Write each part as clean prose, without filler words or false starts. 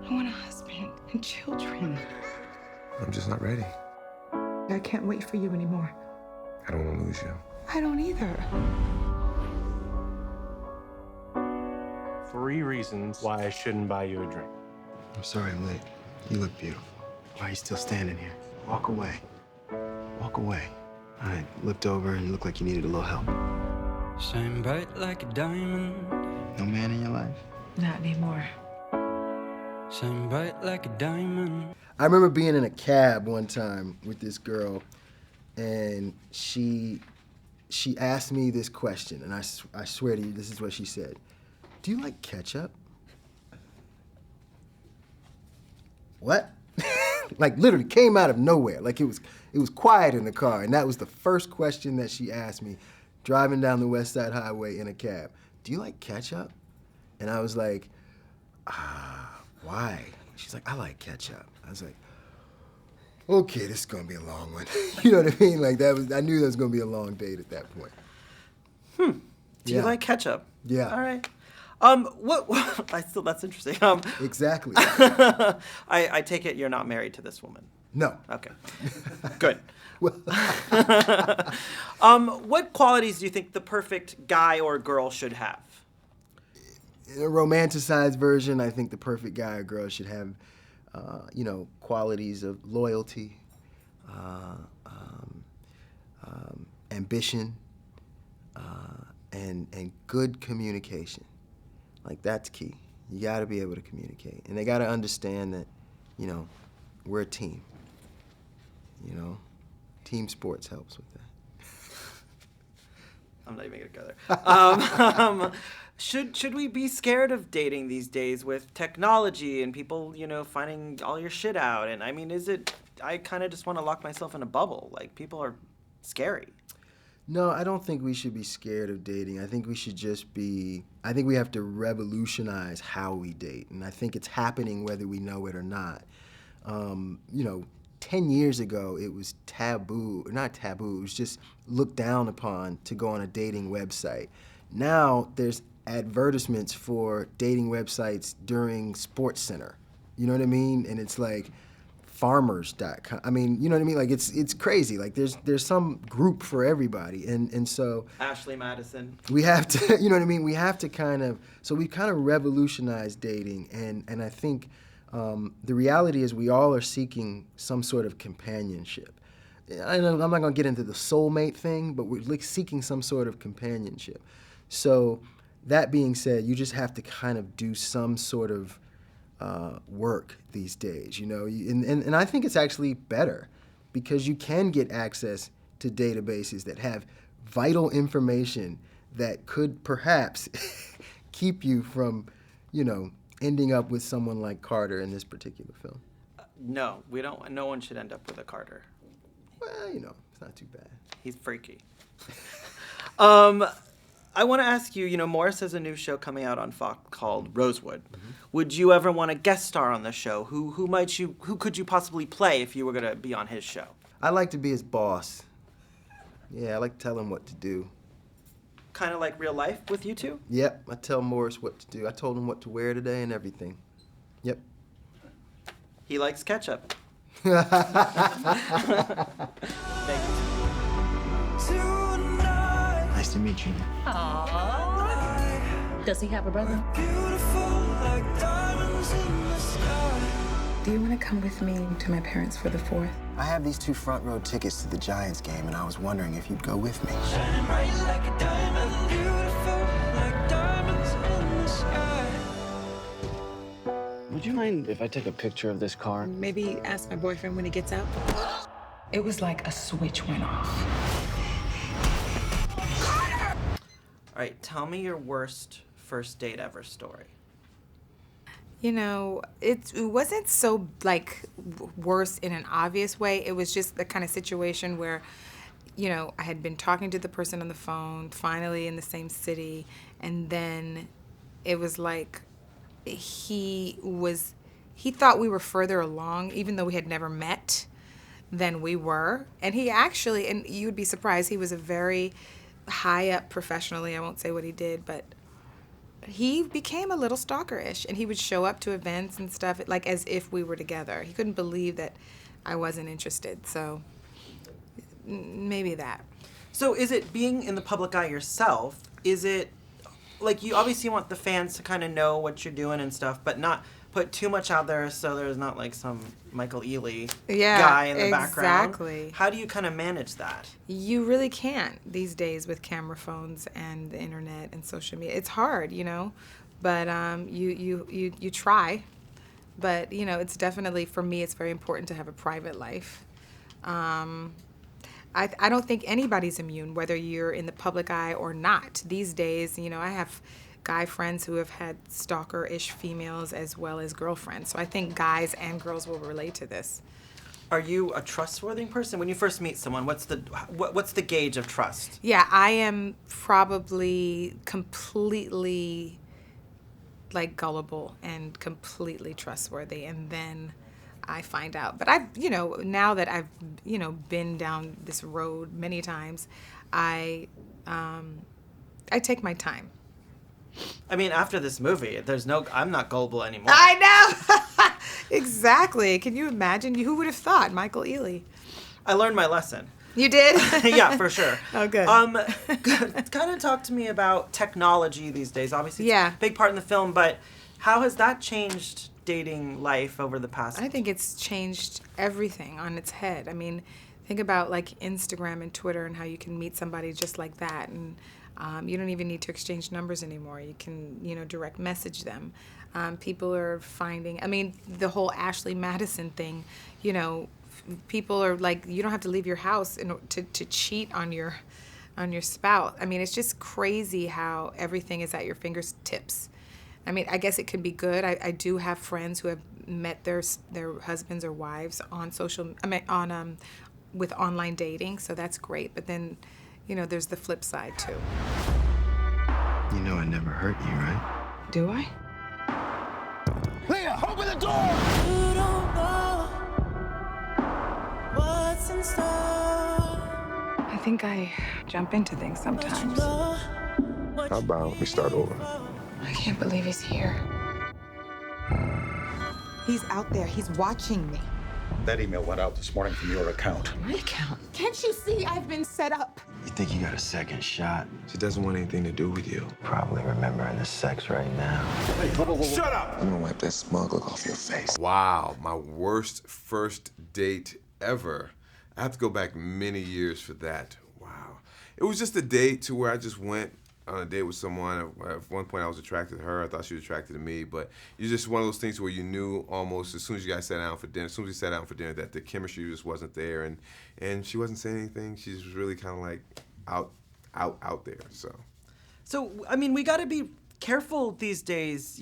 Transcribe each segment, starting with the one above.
I want a husband and children. I'm just not ready. I can't wait for you anymore. I don't want to lose you. I don't either. 3 reasons why I shouldn't buy you a drink. I'm sorry I'm late. You look beautiful. Why are you still standing here? Walk away. Walk away. I looked over and you looked like you needed a little help. Shine bright like a diamond. No man in your life? Not anymore. Shine bright like a diamond. I remember being in a cab one time with this girl, and she asked me this question, and I swear to you, this is what she said. Do you like ketchup? What? Like literally came out of nowhere. Like it was quiet in the car, and that was the first question that she asked me, driving down the West Side Highway in a cab. Do you like ketchup? And I was like, why? She's like, I like ketchup. I was like, okay, this is gonna be a long one. You know what I mean? Like I knew that was gonna be a long date at that point. Do you like ketchup? Yeah. All right. That's interesting. Exactly. I take it you're not married to this woman. No. Okay. Good. Well, What qualities do you think the perfect guy or girl should have? in a romanticized version, I think the perfect guy or girl should have, qualities of loyalty, ambition, and good communication. Like that's key. You got to be able to communicate, and they got to understand that, we're a team. Team sports helps with that. I'm not even gonna go there. Should we be scared of dating these days with technology and people, finding all your shit out? And I mean, I kind of just want to lock myself in a bubble. Like, people are scary. No, I don't think we should be scared of dating. I think we should I think we have to revolutionize how we date. And I think it's happening whether we know it or not. 10 years ago, it was taboo, or not taboo, it was just looked down upon to go on a dating website. Now, there's advertisements for dating websites during Sports Center. You know what I mean? And it's like farmers.com. I mean, you know what I mean? Like it's crazy. Like there's some group for everybody. And so Ashley Madison. we have to, you know what I mean? We have to we kind of revolutionized dating. And I think the reality is we all are seeking some sort of companionship. I'm not gonna get into the soulmate thing, but we're like seeking some sort of companionship. So that being said, you just have to kind of do some sort of work these days, and I think it's actually better because you can get access to databases that have vital information that could perhaps keep you from, ending up with someone like Carter in this particular film. No, we don't. No one should end up with a Carter. Well, it's not too bad. He's freaky. I want to ask you, Morris has a new show coming out on Fox called Rosewood. Mm-hmm. Would you ever want to guest star on the show? Who could you possibly play if you were going to be on his show? I like to be his boss. Yeah, I like to tell him what to do. Kind of like real life with you two? Yep, I tell Morris what to do. I told him what to wear today and everything. Yep. He likes ketchup. Thank you. Nice to meet you. Aww. Does he have a brother? Do you want to come with me to my parents for the 4th? I have these 2 front row tickets to the Giants game, and I was wondering if you'd go with me. Would you mind if I take a picture of this car? Maybe ask my boyfriend when he gets out. It was like a switch went off. All right, tell me your worst first date ever story. It wasn't so, worse in an obvious way. It was just the kind of situation where, I had been talking to the person on the phone, finally in the same city, and then it was like he thought we were further along, even though we had never met, than we were. And he actually, and you would be surprised, he was a very high up professionally. I won't say what he did, but he became a little stalkerish, and he would show up to events and stuff like as if we were together. He couldn't believe that I wasn't interested. So maybe that. So is it being in the public eye yourself? Is it like you obviously want the fans to kind of know what you're doing and stuff, but not put too much out there so there's not like some Michael Ealy guy in the background? Exactly. How do you kind of manage that? You really can't these days with camera phones and the internet and social media. It's hard, but you try. But it's definitely, for me, it's very important to have a private life. I don't think anybody's immune, whether you're in the public eye or not. These days, I have guy friends who have had stalker-ish females as well as girlfriends. So I think guys and girls will relate to this. Are you a trustworthy person? When you first meet someone, what's the gauge of trust? Yeah, I am probably completely gullible and completely trustworthy, and then I find out. But I've, now that I've, been down this road many times, I take my time. I mean, after this movie, I'm not gullible anymore. I know. Exactly. Can you imagine? Who would have thought? Michael Ealy. I learned my lesson. You did? Yeah, for sure. Oh, good. Kind of talk to me about technology these days. Obviously, it's Yeah. a big part in the film, but how has that changed dating life over the past? I think it's changed everything on its head. I mean, think about Instagram and Twitter and how you can meet somebody just like that, and you don't even need to exchange numbers anymore. You can, direct message them. People are finding, the whole Ashley Madison thing, people are you don't have to leave your house to cheat on your spouse. It's just crazy how everything is at your fingertips. I guess it can be good. I do have friends who have met their husbands or wives on with online dating, so that's great. But then, there's the flip side too. You know I never hurt you, right? Do I? Leah, open the door! You don't know what's in store. I think I jump into things sometimes. How about we start over? I can't believe he's here. He's out there. He's watching me. That email went out this morning from your account. My account. Can't you see I've been set up? You think you got a second shot? She doesn't want anything to do with you. Probably remembering the sex right now. Shut up! I'm gonna wipe that smug look off your face. Wow, my worst first date ever. I have to go back many years for that. Wow. It was just a date to where I just went on a date with someone. At one point I was attracted to her. I thought she was attracted to me, but it's just one of those things where you knew almost as soon as you guys sat down for dinner, that the chemistry just wasn't there, and she wasn't saying anything. She was really kind of out there, so. So, we got to be careful these days,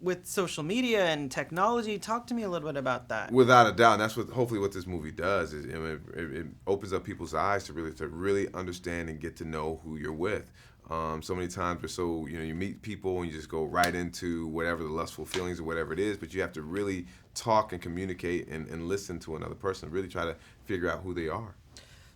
with social media and technology. Talk to me a little bit about that. Without a doubt, and that's hopefully what this movie does. Is it opens up people's eyes to really understand and get to know who you're with. So many times we're so, you meet people and you just go right into whatever the lustful feelings or whatever it is, but you have to really talk and communicate and listen to another person, really try to figure out who they are.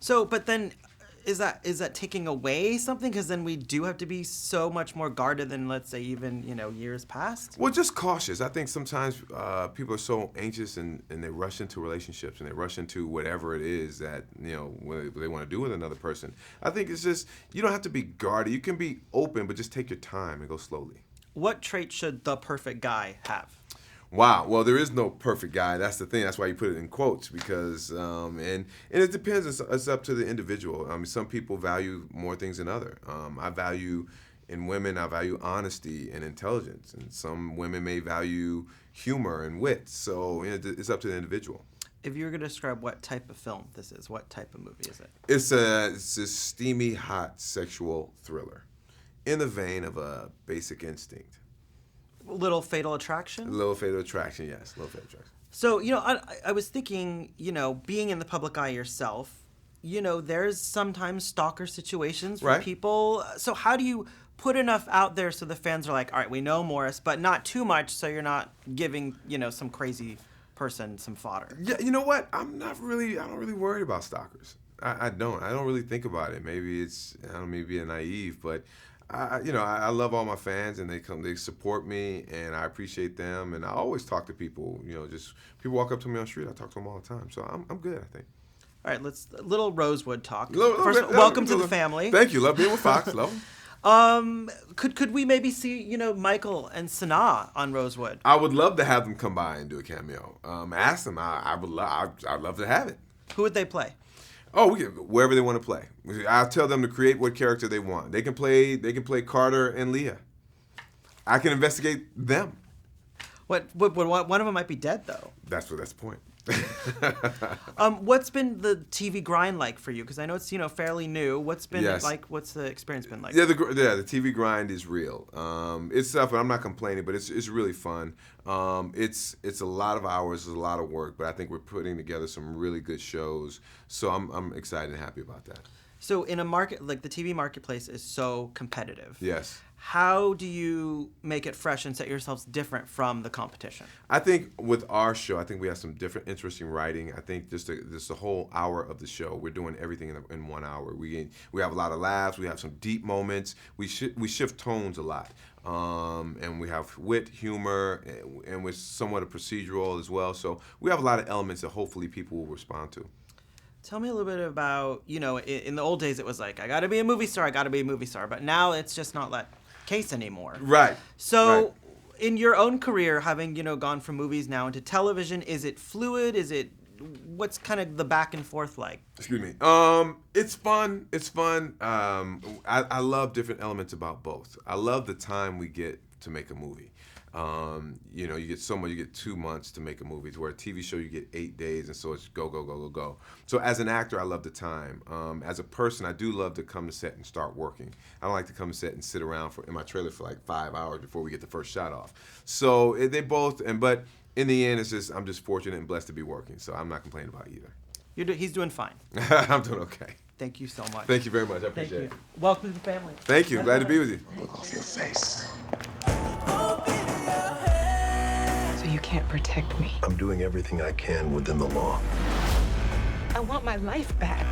So, but then is that taking away something? Because then we do have to be so much more guarded than, let's say, even, years past? Well, just cautious. I think sometimes people are so anxious and they rush into relationships and they rush into whatever it is that, what they want to do with another person. I think it's just, you don't have to be guarded. You can be open, but just take your time and go slowly. What trait should the perfect guy have? Wow. Well, there is no perfect guy. That's the thing. That's why you put it in quotes, because and it depends. It's up to the individual. Some people value more things than others. In women, I value honesty and intelligence, and some women may value humor and wit. So it's up to the individual. If you were going to describe what type of film this is, what type of movie is it? It's a steamy, hot sexual thriller, in the vein of a Basic Instinct. Little Fatal Attraction? Little Fatal Attraction, yes. Little Fatal Attraction. So, I was thinking, being in the public eye yourself, there's sometimes stalker situations for people. So how do you put enough out there so the fans are like, all right, we know Morris, but not too much so you're not giving, some crazy person some fodder? Yeah, you know what? I don't really worry about stalkers. I don't really think about it. Maybe it's, maybe being naive, but I love all my fans, and they support me, and I appreciate them, and I always talk to people. Just people walk up to me on the street, I talk to them all the time. So I'm good, I think. All right, let's little Rosewood talk. First, welcome to the family. Thank you. Love being with Fox. Love them. Could we maybe see Michael and Sanaa on Rosewood? I would love to have them come by and do a cameo. Ask them. I'd love to have it. Who would they play? Oh, wherever they want to play. I'll tell them to create what character they want. They can play Carter and Leah. I can investigate them. What one of them might be dead though. That's the point. What's been the TV grind like for you? Because I know it's fairly new. What's been like? What's the experience been like? Yeah, the TV grind is real. It's tough, and I'm not complaining, but it's really fun. It's a lot of hours, it's a lot of work, but I think we're putting together some really good shows. So I'm excited and happy about that. So in a market like the TV marketplace is so competitive. Yes. How do you make it fresh and set yourselves different from the competition? I think with our show, I think we have some different, interesting writing. I think just the whole hour of the show, we're doing everything in 1 hour. We have a lot of laughs. We have some deep moments. We shift tones a lot. And we have wit, humor, and we're somewhat a procedural as well. So we have a lot of elements that hopefully people will respond to. Tell me a little bit about, in the old days it was like, I gotta be a movie star, but now it's just not that case anymore. Right. So in your own career, having, gone from movies now into television, is it fluid? What's kind of the back and forth like? Excuse me. It's fun. It's fun. I love different elements about both. I love the time we get to make a movie. You get 2 months to make a movie, where a TV show you get 8 days, and so it's go, go, go, go, go. So as an actor, I love the time. As a person, I do love to come to set and start working. I don't like to come to set and sit around in my trailer for like 5 hours before we get the first shot off. So they both, but in the end, I'm just fortunate and blessed to be working, so I'm not complaining about either. He's doing fine. I'm doing okay. Thank you so much. Thank you very much. I appreciate it. Welcome to the family. Thank you. Glad to be with you. Look off your face. So you can't protect me. I'm doing everything I can within the law. I want my life back.